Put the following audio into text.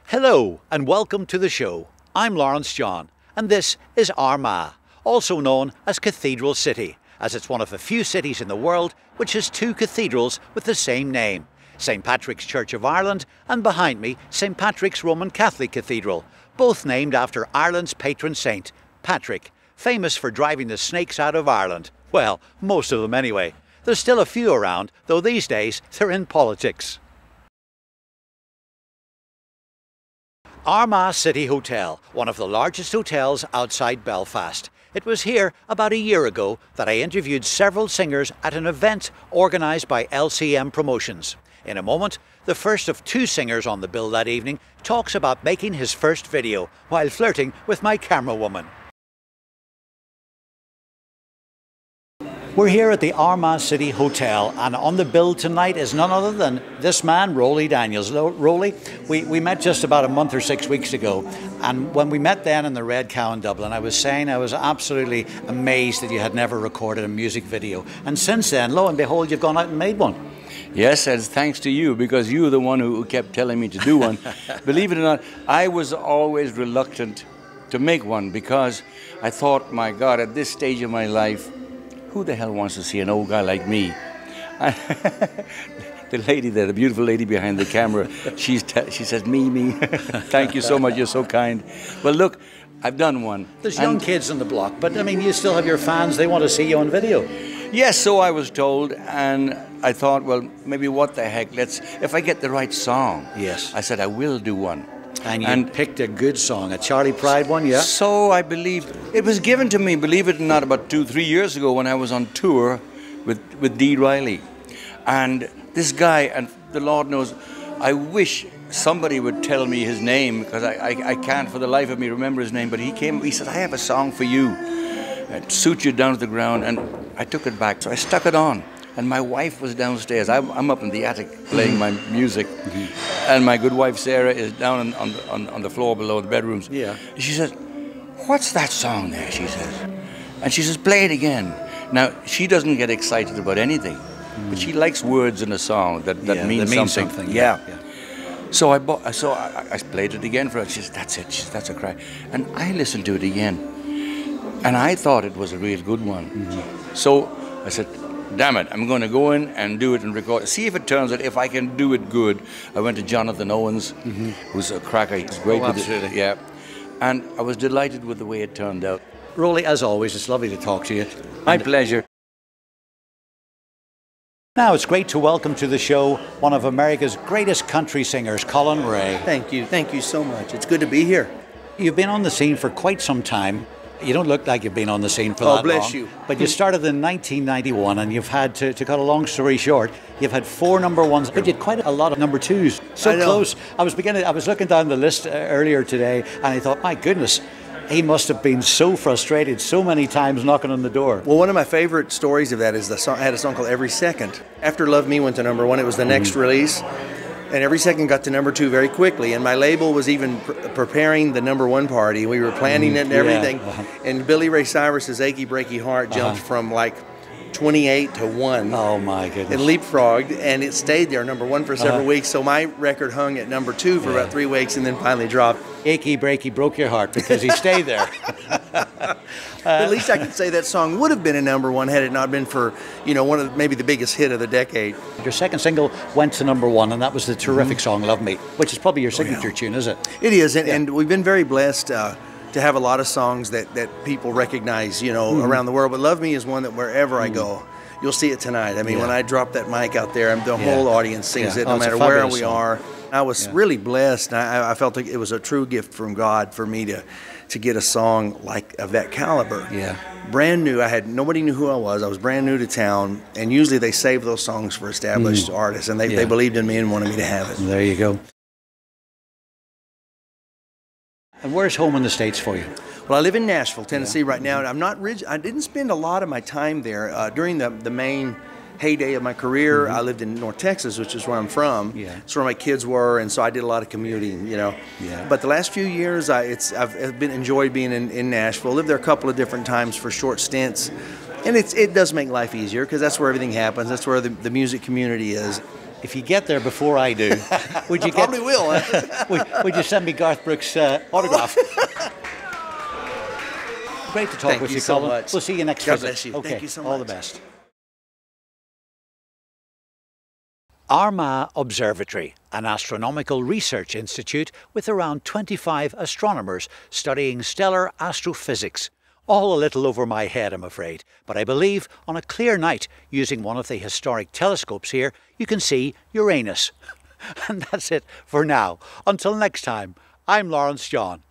Hello and welcome to the show. I'm Lawrence John and this is Armagh, also known as Cathedral City, as it's one of the few cities in the world which has two cathedrals with the same name, St Patrick's Church of Ireland and behind me St Patrick's Roman Catholic Cathedral, both named after Ireland's patron saint, Patrick, famous for driving the snakes out of Ireland. Well, most of them anyway. There's still a few around, though these days they're in politics. Armagh City Hotel, one of the largest hotels outside Belfast. It was here about a year ago that I interviewed several singers at an event organised by LCM Promotions. In a moment, the first of two singers on the bill that evening talks about making his first video while flirting with my camera woman. We're here at the Armagh City Hotel, and on the bill tonight is none other than this man, Roly Daniels. Roly, we met just about a month or 6 weeks ago, and when we met then in the Red Cow in Dublin, I was saying I was absolutely amazed that you had never recorded a music video. And since then, lo and behold, you've gone out and made one. Yes, and thanks to you, because you were the one who kept telling me to do one. Believe it or not, I was always reluctant to make one because I thought, my God, at this stage of my life, who the hell wants to see an old guy like me? The lady there, the beautiful lady behind the camera, she says, me. Thank you so much, you're so kind. Well, look, I've done one. There's young kids on the block, but I mean, you still have your fans, they want to see you on video. Yes, so I was told, and I thought, well, maybe what the heck, if I get the right song. Yes. I said, I will do one. And you picked a good song, a Charlie Pride one, yeah? So I believe, it was given to me, believe it or not, about 2-3 years ago when I was on tour with Dee Riley. And this guy, and the Lord knows, I wish somebody would tell me his name, because I can't for the life of me remember his name, but he said, I have a song for you. It suits you down to the ground, and I took it back, so I stuck it on. And my wife was downstairs. I'm up in the attic playing my music, and my good wife Sarah is down on the floor below the bedrooms. Yeah. She says, "What's that song there?" She says, and she says, "Play it again." Now she doesn't get excited about anything, but she likes words in a song that means something. Yeah. So I played it again for her. She says, "That's it." She says, "That's a cry," and I listened to it again, and I thought it was a real good one. So I said, damn it, I'm going to go in and do it and record. See if it turns out, if I can do it good. I went to Jonathan Owens, who's a cracker. He's great with it. Yeah. And I was delighted with the way it turned out. Roly, as always, it's lovely to talk to you. My pleasure. Now it's great to welcome to the show one of America's greatest country singers, Collin Raye. Thank you so much. It's good to be here. You've been on the scene for quite some time. You don't look like you've been on the scene for that long. Oh, bless you. But you started in 1991 and you've had, to cut a long story short, you've had 4 number ones, but you had quite a lot of number 2s. So close. I was looking down the list earlier today and I thought, my goodness, he must have been so frustrated so many times knocking on the door. Well, one of my favorite stories of that is I had a song called Every Second. After Love Me went to number 1, it was the next release. And Every Second got to number 2 very quickly. And my label was even preparing the number 1 party. We were planning it and everything. Yeah. And Billy Ray Cyrus's Achy Breaky Heart jumped from like 28 to 1. Oh my goodness. And leapfrogged, and it stayed there, number 1 for several weeks. So my record hung at number 2 for about 3 weeks and then finally dropped. Achy Breaky broke your heart because he stayed there. But at least I can say that song would have been a number 1 had it not been for, one of maybe the biggest hit of the decade. Your second single went to number 1, and that was the terrific song Love Me, which is probably your signature tune, is it? It is, and we've been very blessed to have a lot of songs that people recognize, around the world. But Love Me is one that wherever I go, you'll see it tonight. I mean, when I drop that mic out there, the whole audience sings it, no matter where we are. I was really blessed. I felt like it was a true gift from God for me to get a song of that caliber. Yeah. Brand new. Nobody knew who I was. I was brand new to town, and usually they save those songs for established artists, and they believed in me and wanted me to have it. There you go. And where's home in the States for you? Well, I live in Nashville, Tennessee right now. I'm not I didn't spend a lot of my time there during the main heyday of my career. I lived in North Texas, which is where I'm from. Yeah. It's where my kids were, and so I did a lot of commuting, Yeah. But the last few years, I've enjoyed being in Nashville. Lived there a couple of different times for short stints, and it does make life easier because that's where everything happens. That's where the music community is. if you get there before I do, would you probably will. Huh? would you send me Garth Brooks' autograph? Great to talk with you, so Collin. much. We'll see you next God visit. bless you. Okay. Thank you so much. All the best. Armagh Observatory, an astronomical research institute with around 25 astronomers studying stellar astrophysics. All a little over my head, I'm afraid, but I believe on a clear night, using one of the historic telescopes here, you can see Uranus. And that's it for now. Until next time, I'm Lawrence John.